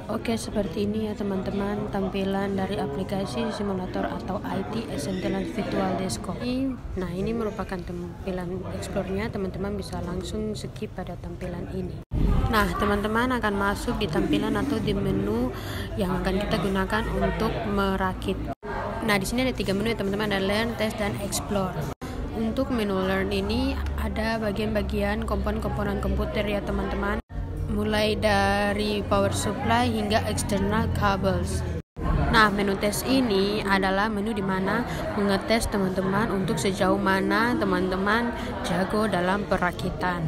Oke, seperti ini ya teman-teman tampilan dari aplikasi simulator atau IT Essential Virtual Desktop. Nah, ini merupakan tampilan explore-nya. Teman-teman bisa langsung skip pada tampilan ini. Nah, teman-teman akan masuk di tampilan atau di menu yang akan kita gunakan untuk merakit. Nah, di sini ada 3 menu ya teman-teman, ada Learn, Test, dan Explore. Untuk menu Learn ini ada bagian-bagian komponen-komponen komputer ya teman-teman, mulai dari power supply hingga external cables. Nah, menu tes ini adalah menu di mana mengetes teman-teman untuk sejauh mana teman-teman jago dalam perakitan.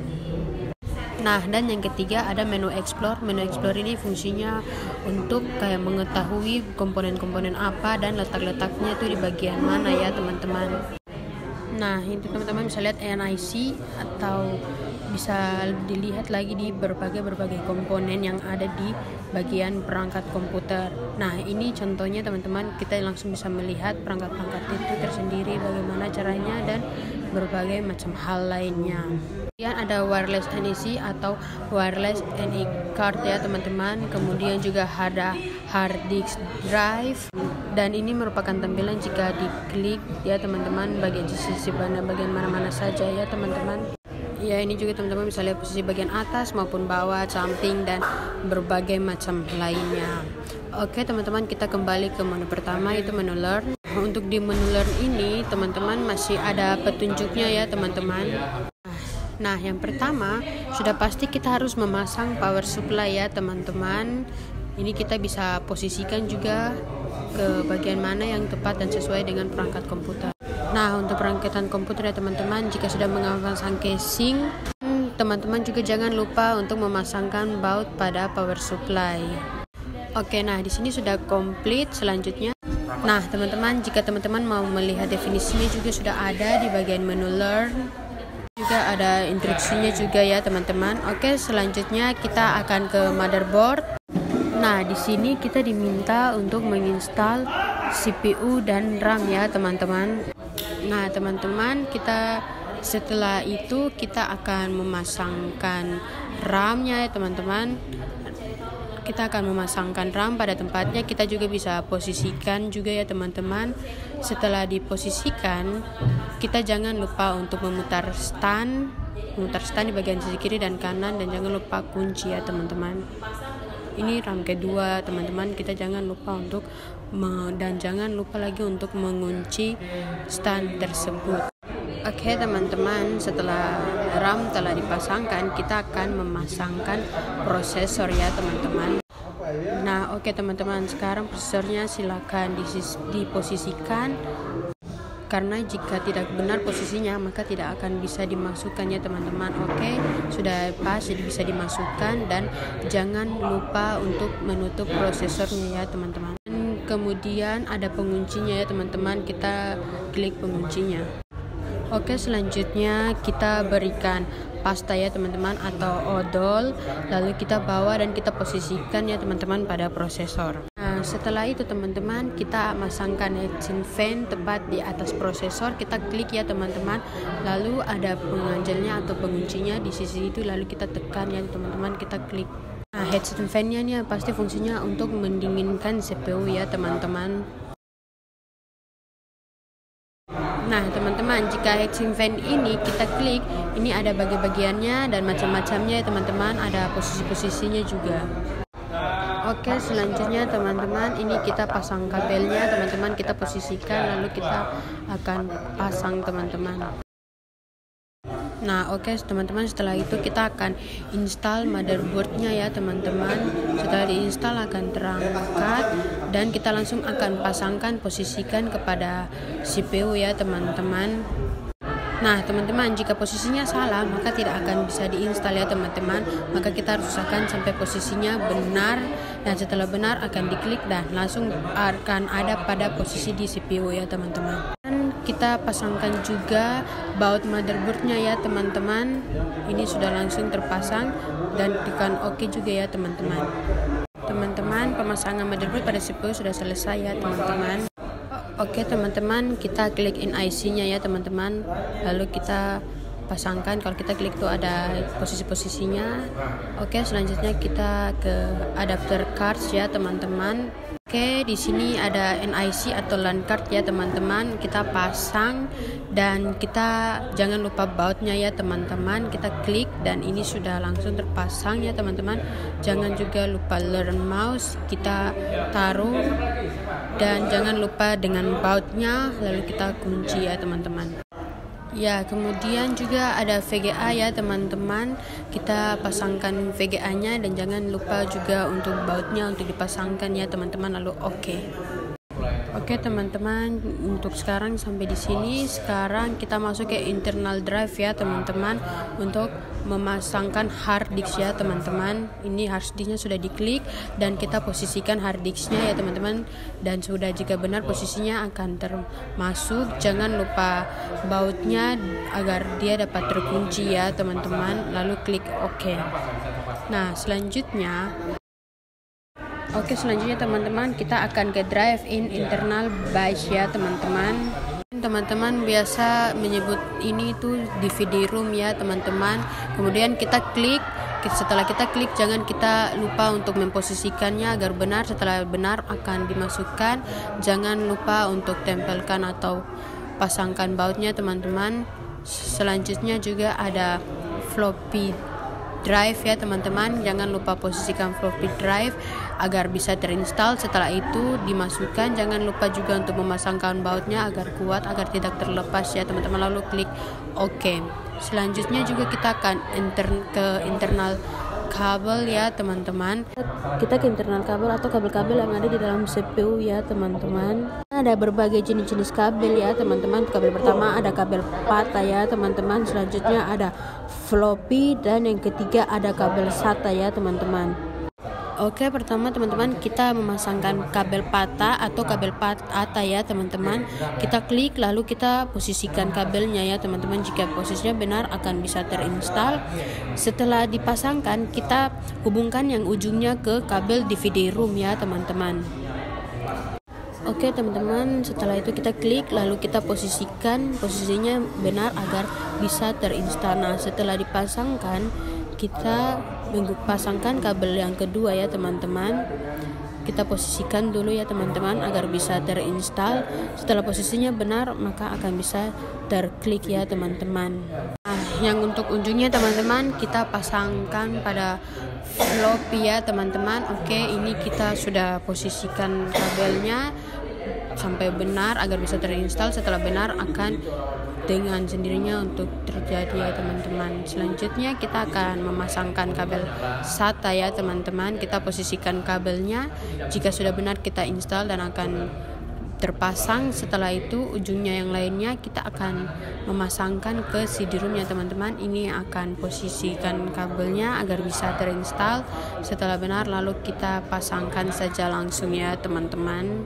Nah, dan yang ketiga ada menu explore. Menu explore ini fungsinya untuk kayak mengetahui komponen-komponen apa dan letak-letaknya itu di bagian mana ya teman-teman. Nah, itu teman-teman bisa lihat NIC atau bisa dilihat lagi di berbagai komponen yang ada di bagian perangkat komputer. Nah, ini contohnya teman-teman, kita langsung bisa melihat perangkat-perangkat itu tersendiri bagaimana caranya dan berbagai macam hal lainnya. Kemudian ada wireless NIC atau wireless NIC card ya teman-teman. Kemudian juga ada hard disk drive, dan ini merupakan tampilan jika diklik ya teman-teman bagian sisi bagian mana-mana saja ya teman-teman. Ya, ini juga teman-teman bisa lihat posisi bagian atas maupun bawah, samping, dan berbagai macam lainnya. Oke teman-teman, kita kembali ke menu pertama, itu menu Learn. Untuk di menu Learn ini teman-teman masih ada petunjuknya ya teman-teman. Nah, yang pertama sudah pasti kita harus memasang power supply ya teman-teman. Ini kita bisa posisikan juga ke bagian mana yang tepat dan sesuai dengan perangkat komputer. Nah, untuk perangkatan komputer ya teman-teman, jika sudah memasang casing, teman-teman juga jangan lupa untuk memasangkan baut pada power supply. Oke, nah di sini sudah komplit. Selanjutnya, nah teman-teman, jika teman-teman mau melihat definisinya juga sudah ada di bagian menu Learn. Juga ada instruksinya juga ya teman-teman. Oke, selanjutnya kita akan ke motherboard. Nah, di sini kita diminta untuk menginstal CPU dan RAM ya teman-teman. Nah, teman-teman, setelah itu kita akan memasangkan RAM-nya ya teman-teman. Kita akan memasangkan RAM pada tempatnya. Kita juga bisa posisikan juga ya teman-teman. Setelah diposisikan, kita jangan lupa untuk memutar stand di bagian sisi kiri dan kanan, dan jangan lupa kunci ya teman-teman. Ini RAM kedua teman-teman, kita jangan lupa dan jangan lupa lagi untuk mengunci stand tersebut. Oke teman-teman, setelah RAM telah dipasangkan, kita akan memasangkan prosesor ya teman-teman. Nah, oke teman-teman, sekarang prosesornya silakan diposisikan, karena jika tidak benar posisinya maka tidak akan bisa dimasukkan ya teman-teman. Oke, sudah pas, jadi bisa dimasukkan, dan jangan lupa untuk menutup prosesornya ya teman-teman. Kemudian ada penguncinya ya teman-teman, kita klik penguncinya. Oke, selanjutnya kita berikan pasta ya teman-teman atau odol, lalu kita bawa dan kita posisikan ya teman-teman pada prosesor. Nah, setelah itu teman-teman, kita masangkan heatsink fan tepat di atas prosesor. Kita klik ya teman-teman, lalu ada penganjalnya atau penguncinya di sisi itu, lalu kita tekan ya teman-teman, kita klik. Nah, heatsink fan-nya nih pasti fungsinya untuk mendinginkan CPU ya teman-teman. Nah teman-teman, jika heatsink fan ini kita klik, ini ada bagi-bagiannya dan macam-macamnya ya teman-teman, ada posisi-posisinya juga. Oke, selanjutnya teman-teman, ini kita pasang kabelnya teman-teman, kita posisikan lalu kita akan pasang teman-teman. Nah, oke teman-teman, setelah itu kita akan install motherboardnya ya teman-teman. Setelah diinstal akan terangkat dan kita langsung akan pasangkan, posisikan kepada CPU ya teman-teman. Nah teman-teman, jika posisinya salah maka tidak akan bisa diinstal ya teman-teman, maka kita harus usahakan sampai posisinya benar, dan setelah benar akan diklik dan langsung akan ada pada posisi di CPU ya teman-teman. Dan kita pasangkan juga baut motherboardnya ya teman-teman, ini sudah langsung terpasang dan tekan OK juga ya teman-teman. Teman-teman, pemasangan motherboard pada CPU sudah selesai ya teman-teman. Oke teman-teman, kita klik NIC-nya ya teman-teman, lalu kita pasangkan. Kalau kita klik tuh ada posisi-posisinya. Oke, selanjutnya kita ke adapter cards ya teman-teman. Oke, di sini ada NIC atau LAN card ya teman-teman. Kita pasang dan kita jangan lupa bautnya ya teman-teman. Kita klik dan ini sudah langsung terpasang ya teman-teman. Jangan juga lupa learn mouse, kita taruh dan jangan lupa dengan bautnya lalu kita kunci ya teman-teman. Ya, kemudian juga ada VGA ya teman-teman. Kita pasangkan VGA-nya dan jangan lupa juga untuk bautnya untuk dipasangkan ya teman-teman. Lalu Oke teman-teman, untuk sekarang sampai di sini. Sekarang kita masuk ke internal drive ya teman-teman untuk memasangkan hard disk ya teman-teman. Ini hard disknya sudah diklik dan kita posisikan hard disknya ya teman-teman. Dan sudah jika benar posisinya akan termasuk. Jangan lupa bautnya agar dia dapat terkunci ya teman-teman. Lalu klik OK. Nah selanjutnya teman-teman, kita akan ke drive in internal BIOS ya teman-teman. Teman-teman biasa menyebut ini tuh DVD room ya teman-teman. Kemudian kita klik. Setelah kita klik, jangan kita lupa untuk memposisikannya agar benar. Setelah benar akan dimasukkan. Jangan lupa untuk tempelkan atau pasangkan bautnya teman-teman. Selanjutnya juga ada floppy drive ya teman-teman. Jangan lupa posisikan floppy drive agar bisa terinstall. Setelah itu dimasukkan. Jangan lupa juga untuk memasangkan bautnya agar kuat, agar tidak terlepas ya teman-teman. Lalu klik OK. Selanjutnya juga kita akan ke internal kabel ya teman-teman. Kita ke internal kabel atau kabel-kabel yang ada di dalam CPU ya teman-teman. Ada berbagai jenis-jenis kabel ya teman-teman. Kabel pertama ada kabel PATA ya teman-teman. Selanjutnya ada floppy dan yang ketiga ada kabel SATA ya teman-teman. Oke, pertama teman-teman kita memasangkan kabel PATA atau kabel PATA ya teman-teman. Kita klik lalu kita posisikan kabelnya ya teman-teman. Jika posisinya benar akan bisa terinstall. Setelah dipasangkan kita hubungkan yang ujungnya ke kabel DVD room ya teman-teman. Oke teman-teman, setelah itu kita klik lalu kita posisinya benar agar bisa terinstall. Nah setelah dipasangkan kita pasangkan kabel yang kedua ya teman-teman. Kita posisikan dulu ya teman-teman agar bisa terinstall. Setelah posisinya benar maka akan bisa terklik ya teman-teman. Nah yang untuk ujungnya teman-teman kita pasangkan pada floppy ya teman-teman. Oke, ini kita sudah posisikan kabelnya sampai benar agar bisa terinstall. Setelah benar akan dengan sendirinya untuk terjadi ya teman-teman. Selanjutnya kita akan memasangkan kabel SATA ya teman-teman. Kita posisikan kabelnya. Jika sudah benar kita install dan akan terpasang. Setelah itu ujungnya yang lainnya kita akan memasangkan ke CD-ROM ya teman-teman. Ini akan posisikan kabelnya agar bisa terinstall. Setelah benar lalu kita pasangkan saja langsung ya teman-teman.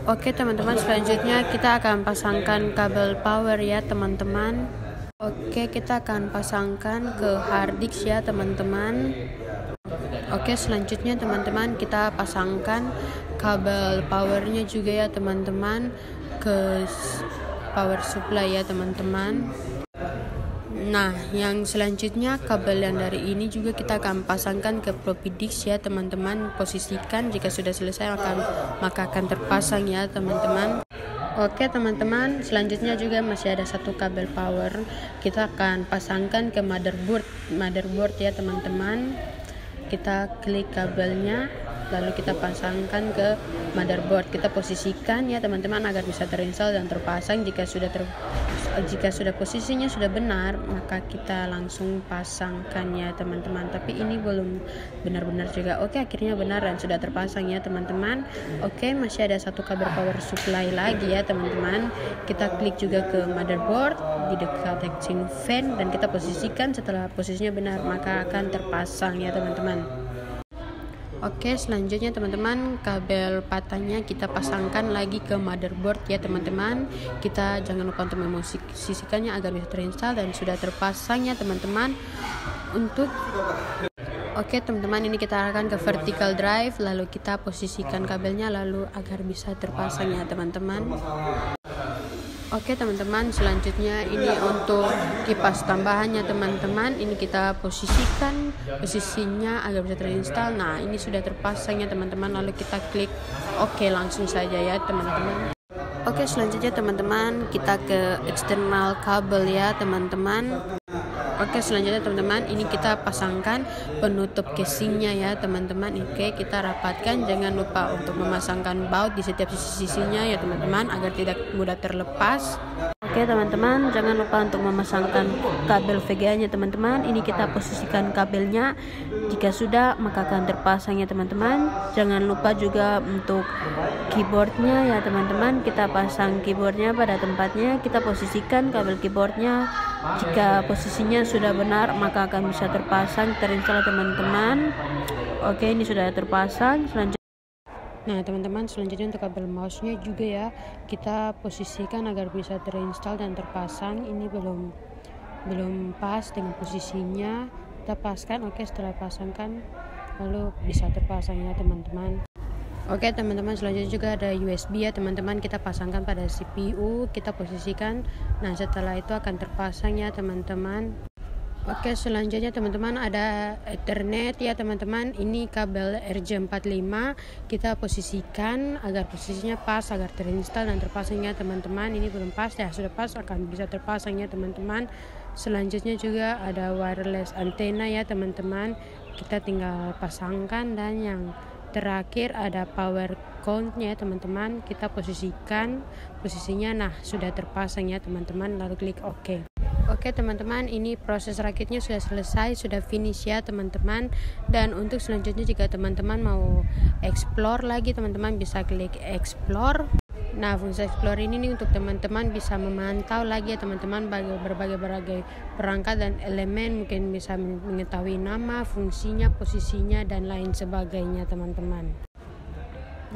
Oke teman-teman, selanjutnya kita akan pasangkan kabel power ya teman-teman. Oke, kita akan pasangkan ke hard disk ya teman-teman. Oke, selanjutnya teman-teman kita pasangkan kabel powernya juga ya teman-teman ke power supply ya teman-teman. Nah, yang selanjutnya kabel yang dari ini juga kita akan pasangkan ke floppy disk ya teman-teman. Posisikan, jika sudah selesai maka akan terpasang ya teman-teman. Oke teman-teman, selanjutnya juga masih ada satu kabel power. Kita akan pasangkan ke motherboard ya teman-teman. Kita klik kabelnya lalu kita pasangkan ke motherboard. Kita posisikan ya teman-teman agar bisa terinstall dan terpasang. Jika sudah posisinya sudah benar maka kita langsung pasangkan ya teman-teman. Tapi ini belum benar-benar juga. Oke, akhirnya benar dan sudah terpasang ya teman-teman. Oke, masih ada satu kabel power supply lagi ya teman-teman. Kita klik juga ke motherboard di dekat heatsink fan dan kita posisikan. Setelah posisinya benar maka akan terpasang ya teman-teman. Oke, selanjutnya teman-teman kabel patahnya kita pasangkan lagi ke motherboard ya teman-teman. Kita jangan lupa untuk memposisikannya agar bisa terinstall dan sudah terpasang ya teman-teman. Oke teman-teman, ini kita arahkan ke vertical drive lalu kita posisikan kabelnya lalu agar bisa terpasang ya teman-teman. Oke teman-teman, selanjutnya ini untuk kipas tambahannya teman-teman. Ini kita posisikan posisinya agar bisa terinstall. Nah, ini sudah terpasangnya teman-teman. Lalu kita klik oke langsung saja ya teman-teman. Oke, selanjutnya teman-teman kita ke eksternal kabel ya teman-teman. Oke, selanjutnya teman-teman ini kita pasangkan penutup casingnya ya teman-teman. Oke, kita rapatkan, jangan lupa untuk memasangkan baut di setiap sisi-sisinya ya teman-teman agar tidak mudah terlepas. Oke teman-teman, jangan lupa untuk memasangkan kabel VGA nya teman-teman. Ini kita posisikan kabelnya. Jika sudah maka akan terpasang ya teman-teman. Jangan lupa juga untuk keyboardnya ya teman-teman. Kita pasang keyboardnya pada tempatnya. Kita posisikan kabel keyboardnya. Jika posisinya sudah benar maka akan bisa terpasang, terinstall teman-teman. Oke, ini sudah terpasang. Nah teman-teman, selanjutnya untuk kabel mouse-nya juga ya kita posisikan agar bisa terinstall dan terpasang. Ini belum pas dengan posisinya, kita paskan. Oke, setelah pasangkan lalu bisa terpasang ya teman-teman. Oke teman-teman, selanjutnya juga ada USB ya teman-teman, kita pasangkan pada CPU, kita posisikan. Nah setelah itu akan terpasang ya teman-teman. Oke, selanjutnya teman-teman ada Ethernet ya teman-teman. Ini kabel RJ45 kita posisikan agar posisinya pas agar terinstall dan terpasang ya teman-teman. Ini belum pas ya, sudah pas akan bisa terpasang ya teman-teman. Selanjutnya juga ada wireless antena ya teman-teman, kita tinggal pasangkan. Dan yang terakhir ada power count-nya teman-teman, kita posisikan posisinya. Nah sudah terpasang ya teman-teman, lalu klik OK. Oke teman-teman, ini proses rakitnya sudah selesai, sudah finish ya teman-teman. Dan untuk selanjutnya jika teman-teman mau explore lagi, teman-teman bisa klik explore. Nah fungsi explore ini nih untuk teman-teman bisa memantau lagi ya teman-teman berbagai perangkat dan elemen, mungkin bisa mengetahui nama, fungsinya, posisinya dan lain sebagainya teman-teman.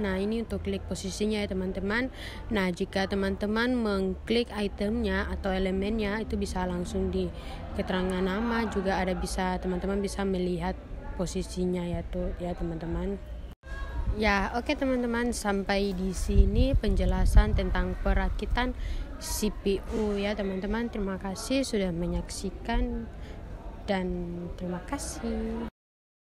Nah ini untuk klik posisinya ya teman-teman. Nah jika teman-teman mengklik itemnya atau elemennya itu bisa langsung di keterangan nama, juga ada bisa teman-teman bisa melihat posisinya ya tuh ya teman-teman. Ya oke teman-teman, sampai di sini penjelasan tentang perakitan CPU ya teman-teman. Terima kasih sudah menyaksikan dan terima kasih.